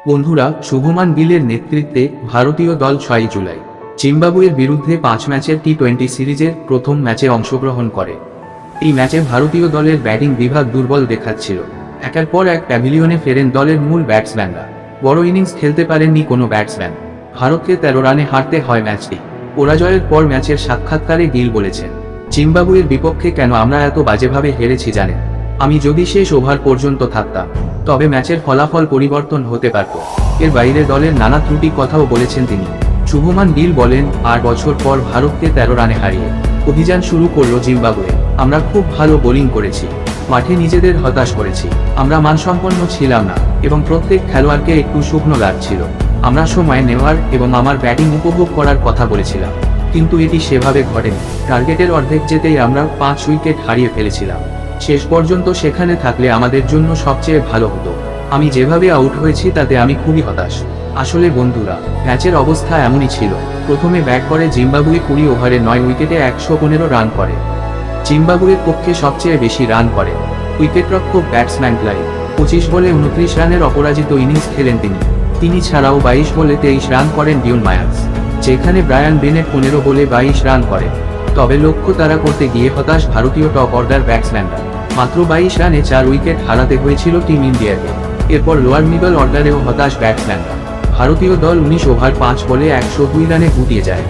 বন্ধুরা, শুভমান গিলের নেতৃত্বে ভারতীয় দল 6 জুলাই জিম্বাবুয়ের বিরুদ্ধে 5 ম্যাচের টি-20 সিরিজের প্রথম ম্যাচে অংশগ্রহণ করে। এই ম্যাচে ভারতীয় দলের ব্যাটিং বিভাগ দুর্বল দেখাচ্ছিল। একের পর এক প্যাভিলিয়নে ফেরেন দলের মূল ব্যাটসম্যানরা। বড় ইনিংস খেলতে পারেননি কোনো ব্যাটসম্যান। ভারতকে 13 রানে হারতে হয় ম্যাচটি। পরাজয়ের পর ম্যাচের সাক্ষাৎকারে গিল বলেছেন, জিম্বাবুয়ের বিপক্ষে কেন আমরা এত বাজেভাবে হেরেছি জানেন? আমি যদি শেষ ওভার পর্যন্ত থাকতাম তবে ম্যাচের ফলাফল পরিবর্তন হতে পারত। এর বাইরে দলের নানা ত্রুটি কথাও বলেছেন তিনি। শুভমান গিল বলেন, 8 বছর পর ভারতকে 13 রানে হারিয়ে অভিযান শুরু করল জিম্বাবুয়ে। আমরা খুব ভালো বোলিং করেছি, মাঠে নিজেদের হতাশ করেছি। আমরা মানসম্পন্ন ছিলাম না এবং প্রত্যেক খেলোয়াড়কে একটু শুকনো লাগছিল। আমরা সময় নেওয়ার এবং আমার ব্যাটিং উপভোগ করার কথা বলেছিলাম, কিন্তু এটি সেভাবে ঘটেনি। টার্গেটের অর্ধেক যেতেই আমরা 5 উইকেট হারিয়ে ফেলেছিলাম। শেষ পর্যন্ত সেখানে থাকলে আমাদের জন্য সবচেয়ে ভালো হতো। আমি যেভাবে আউট হয়েছি তাতে আমি খুবই হতাশ। আসলে বন্ধুরা, ম্যাচের অবস্থা এমনই ছিল। প্রথমে ব্যাট করে জিম্বাবুয়ে 20 ওভারে 9 উইকেটে 115 রান করে। জিম্বাবুয়ের পক্ষে সবচেয়ে বেশি রান করে উইকেটরক্ষক ব্যাটসম্যান ক্লাইভ। 25 বলে 29 রানের অপরাজিত ইনিংস খেলেন তিনি ছাড়াও 22 বলে 23 রান করেন ডিউন মায়ার্স, যেখানে ব্রায়ান বেনেট 15 বলে 22 রান করেন। তবে লক্ষ্য তাড়া করতে গিয়ে হতাশ ভারতীয় টপ অর্ডার ব্যাটসম্যানরা। মাত্র 22 রানে 4 উইকেট হারাতে হয়েছিল টিম ইন্ডিয়াকে। এরপর লোয়ার মিডল অর্ডারেও হতাশ ব্যাটসম্যানরা। ভারতীয় দল 19 ওভার 5 বলে 102 রানে গুটিয়ে যায়।